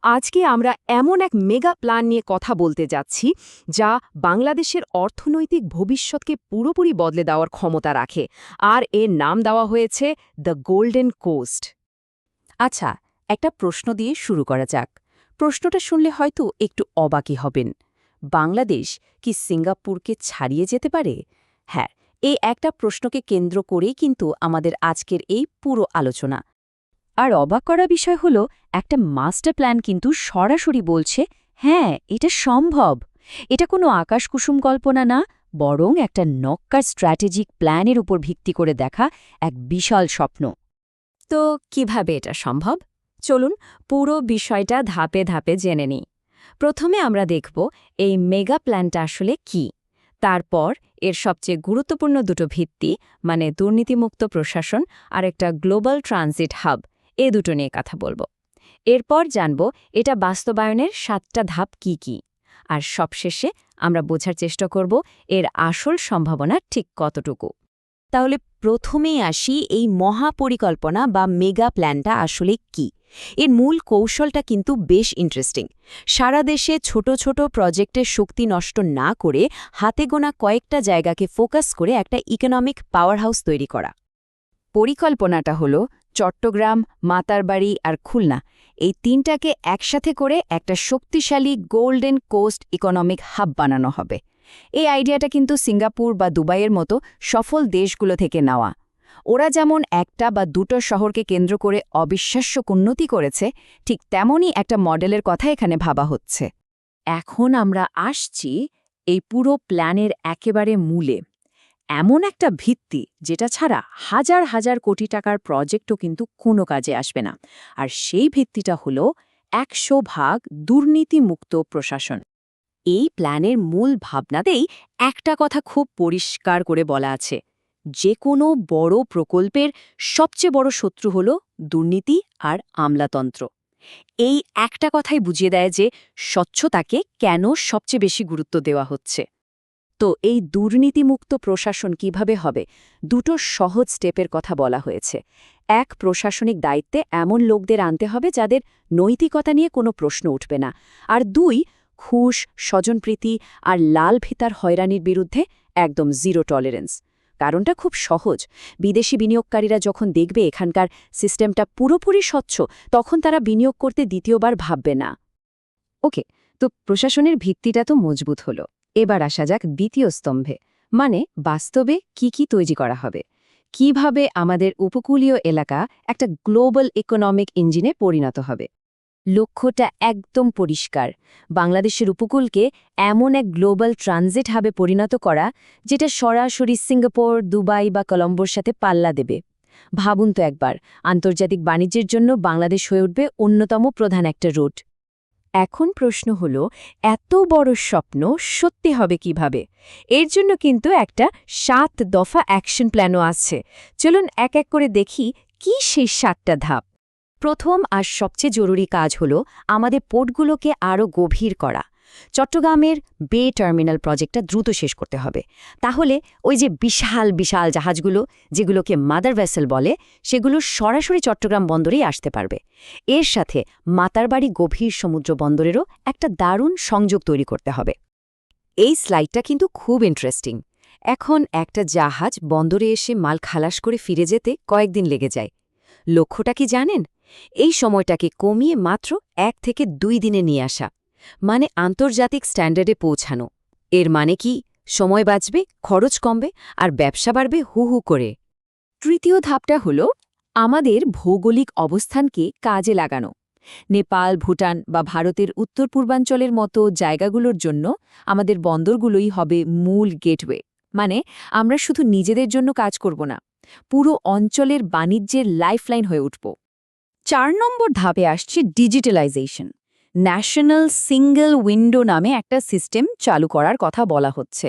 আজকে আমরা এমন এক মেগা প্ল্যান নিয়ে কথা বলতে যাচ্ছি যা বাংলাদেশের অর্থনৈতিক ভবিষ্যৎকে পুরোপুরি বদলে দেওয়ার ক্ষমতা রাখে, আর এর নাম দেওয়া হয়েছে দ্য গোল্ডেন কোস্ট। আচ্ছা, একটা প্রশ্ন দিয়ে শুরু করা যাক। প্রশ্নটা শুনলে হয়তো একটু অবাকই হবেন। বাংলাদেশ কি সিঙ্গাপুরকে ছাড়িয়ে যেতে পারে? হ্যাঁ, এই একটা প্রশ্নকে কেন্দ্র করেই কিন্তু আমাদের আজকের এই পুরো আলোচনা। আর অবাক করা বিষয় হলো, একটা মাস্টার প্ল্যান কিন্তু সরাসরি বলছে, হ্যাঁ, এটা সম্ভব। এটা কোনো আকাশকুসুম কল্পনা না, বরং একটা নক্কার স্ট্র্যাটেজিক প্ল্যানের উপর ভিত্তি করে দেখা এক বিশাল স্বপ্ন। তো কিভাবে এটা সম্ভব? চলুন পুরো বিষয়টা ধাপে ধাপে জেনে নিই। প্রথমে আমরা দেখব এই মেগা প্ল্যানটা আসলে কি। তারপর এর সবচেয়ে গুরুত্বপূর্ণ দুটো ভিত্তি, মানে দুর্নীতিমুক্ত প্রশাসন আর একটা গ্লোবাল ট্রানজিট হাব, এ দুটো নিয়ে কথা বলবো। এরপর জানব এটা বাস্তবায়নের 7টা ধাপ কি কি। আর সবশেষে আমরা বোঝার চেষ্টা করব এর আসল সম্ভাবনা ঠিক কতটুকু। তাহলে প্রথমেই আসি, এই মহাপরিকল্পনা বা মেগা প্ল্যানটা আসলে কি। এর মূল কৌশলটা কিন্তু বেশ ইন্টারেস্টিং। সারা দেশে ছোট ছোট প্রজেক্টের শক্তি নষ্ট না করে হাতে গোনা কয়েকটা জায়গাকে ফোকাস করে একটা ইকোনমিক পাওয়ার হাউস তৈরি করা। পরিকল্পনাটা হলো চট্টগ্রাম, মাতারবাড়ি আর খুলনা, এই তিনটাকে একসাথে করে একটা শক্তিশালী গোল্ডেন কোস্ট ইকোনমিক হাব বানানো হবে। এই আইডিয়াটা কিন্তু সিঙ্গাপুর বা দুবাইয়ের মতো সফল দেশগুলো থেকে নেওয়া। ওরা যেমন একটা বা দুটো শহরকে কেন্দ্র করে অবিশ্বাস্য উন্নতি করেছে, ঠিক তেমনই একটা মডেলের কথা এখানে ভাবা হচ্ছে। এখন আমরা আসছি এই পুরো প্ল্যানের একেবারে মূলে, এমন একটা ভিত্তি যেটা ছাড়া হাজার হাজার কোটি টাকার প্রজেক্টও কিন্তু কোনো কাজে আসবে না। আর সেই ভিত্তিটা হলো 100% দুর্নীতিমুক্ত প্রশাসন। এই প্ল্যানের মূল ভাবনাতেই একটা কথা খুব পরিষ্কার করে বলা আছে, যে কোনো বড় প্রকল্পের সবচেয়ে বড় শত্রু হল দুর্নীতি আর আমলাতন্ত্র। এই একটা কথাই বুঝিয়ে দেয় যে স্বচ্ছতাকে কেন সবচেয়ে বেশি গুরুত্ব দেওয়া হচ্ছে। তো এই দুর্নীতিমুক্ত প্রশাসন কিভাবে হবে? দুটো সহজ স্টেপের কথা বলা হয়েছে। এক, প্রশাসনিক দায়িত্বে এমন লোকদের আনতে হবে যাদের নৈতিকতা নিয়ে কোনো প্রশ্ন উঠবে না। আর দুই, ঘুষ, স্বজনপ্রীতি আর লাল ফিতার হয়রানির বিরুদ্ধে একদম জিরো টলারেন্স। কারণটা খুব সহজ, বিদেশি বিনিয়োগকারীরা যখন দেখবে এখানকার সিস্টেমটা পুরোপুরি স্বচ্ছ, তখন তারা বিনিয়োগ করতে দ্বিতীয়বার ভাববে না। ওকে, তো প্রশাসনের ভিত্তিটা তো মজবুত হলো। এবার আসা যাক দ্বিতীয় স্তম্ভে, মানে বাস্তবে কি কি তৈরি করা হবে। কিভাবে আমাদের উপকূলীয় এলাকা একটা গ্লোবাল ইকোনমিক ইঞ্জিনে পরিণত হবে। লক্ষ্যটা একদম পরিষ্কার, বাংলাদেশের উপকূলকে এমন এক গ্লোবাল ট্রানজিট হাবে পরিণত করা যেটা সরাসরি সিঙ্গাপুর, দুবাই বা কলম্বোর সাথে পাল্লা দেবে। ভাবুন তো একবার, আন্তর্জাতিক বাণিজ্যের জন্য বাংলাদেশ হয়ে উঠবে অন্যতম প্রধান একটা রুট। এখন প্রশ্ন হলো, এত বড় স্বপ্ন সত্যি হবে কিভাবে? এর জন্য কিন্তু একটা 7 দফা অ্যাকশন প্ল্যানও আছে। চলুন এক এক করে দেখি কি সেই 7টা ধাপ। প্রথম আর সবচেয়ে জরুরি কাজ হলো আমাদের পোর্টগুলোকে আরও গভীর করা। চট্টগ্রামের বে টার্মিনাল প্রজেক্টটা দ্রুত শেষ করতে হবে। তাহলে ওই যে বিশাল বিশাল জাহাজগুলো, যেগুলোকে মাদার ভেসেল বলে, সেগুলো সরাসরি চট্টগ্রাম বন্দরেই আসতে পারবে। এর সাথে মাতারবাড়ি গভীর সমুদ্র বন্দরেরও একটা দারুণ সংযোগ তৈরি করতে হবে। এই স্লাইডটা কিন্তু খুব ইন্টারেস্টিং। এখন একটা জাহাজ বন্দরে এসে মাল খালাস করে ফিরে যেতে কয়েকদিন লেগে যায়। লক্ষ্যটা কি জানেন? এই সময়টাকে কমিয়ে মাত্র 1 থেকে 2 দিনে নিয়ে আসা, মানে আন্তর্জাতিক স্ট্যান্ডার্ডে পৌঁছানো। এর মানে কি? সময় বাঁচবে, খরচ কমবে আর ব্যবসা বাড়বে হু হু করে। তৃতীয় ধাপটা হল আমাদের ভৌগোলিক অবস্থানকে কাজে লাগানো। নেপাল, ভুটান বা ভারতের উত্তর পূর্বাঞ্চলের মতো জায়গাগুলোর জন্য আমাদের বন্দরগুলোই হবে মূল গেটওয়ে। মানে আমরা শুধু নিজেদের জন্য কাজ করব না, পুরো অঞ্চলের বাণিজ্যের লাইফলাইন হয়ে উঠব। 4 নম্বর ধাপে আসছে ডিজিটালাইজেশন। ন্যাশনাল সিঙ্গল উইন্ডো নামে একটা সিস্টেম চালু করার কথা বলা হচ্ছে।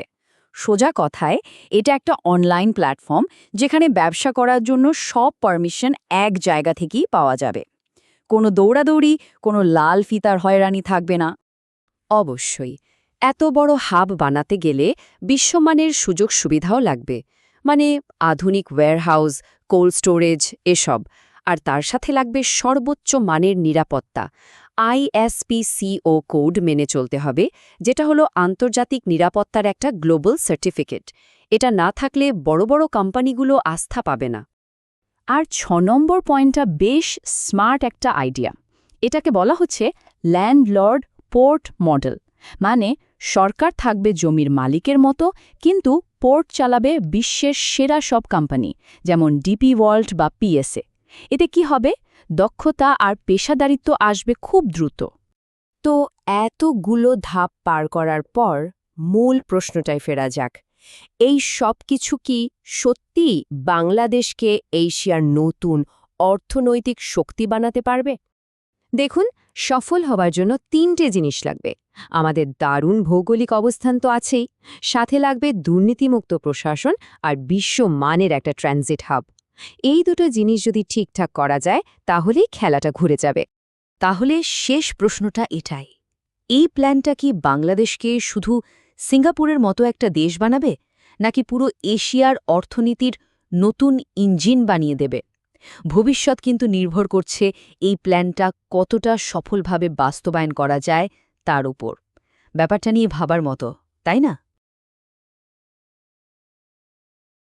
সোজা কথায় এটা একটা অনলাইন প্ল্যাটফর্ম যেখানে ব্যবসা করার জন্য সব পারমিশন এক জায়গা থেকেই পাওয়া যাবে। কোনো দৌড়াদৌড়ি, কোনো লাল ফিতার হয়রানি থাকবে না। অবশ্যই এত বড় হাব বানাতে গেলে বিশ্বমানের সুযোগ সুবিধাও লাগবে, মানে আধুনিক ওয়্যারহাউস, কোল্ড স্টোরেজ এসব। আর তার সাথে লাগবে সর্বোচ্চ মানের নিরাপত্তা। ISPCO কোড মেনে চলতে হবে, যেটা হলো আন্তর্জাতিক নিরাপত্তার একটা গ্লোবাল সার্টিফিকেট। এটা না থাকলে বড় বড় কোম্পানিগুলো আস্থা পাবে না। আর ৬ নম্বর পয়েন্টটা বেশ স্মার্ট একটা আইডিয়া। এটাকে বলা হচ্ছে ল্যান্ডলর্ড পোর্ট মডেল। মানে সরকার থাকবে জমির মালিকের মতো, কিন্তু পোর্ট চালাবে বিশ্বের সেরা সব কোম্পানি, যেমন ডিপি ওয়ার্ল্ড বা পিএসএ। এতে কি হবে? দক্ষতা আর পেশাদারিত্ব আসবে খুব দ্রুত। তো এতগুলো ধাপ পার করার পর মূল প্রশ্নটায় ফেরা যাক। এই সব কিছু কি সত্যি বাংলাদেশকে এশিয়ার নতুন অর্থনৈতিক শক্তি বানাতে পারবে? দেখুন, সফল হবার জন্য ৩টে জিনিস লাগবে। আমাদের দারুণ ভৌগোলিক অবস্থান তো আছেই, সাথে লাগবে দুর্নীতিমুক্ত প্রশাসন আর বিশ্বমানের একটা ট্রানজিট হাব। এই দুটো জিনিস যদি ঠিকঠাক করা যায়, তাহলেই খেলাটা ঘুরে যাবে। তাহলে শেষ প্রশ্নটা এটাই, এই প্ল্যানটা কি বাংলাদেশকে শুধু সিঙ্গাপুরের মতো একটা দেশ বানাবে, নাকি পুরো এশিয়ার অর্থনীতির নতুন ইঞ্জিন বানিয়ে দেবে? ভবিষ্যৎ কিন্তু নির্ভর করছে এই প্ল্যানটা কতটা সফলভাবে বাস্তবায়ন করা যায় তার উপর। ব্যাপারটা নিয়ে ভাবার মতো, তাই না?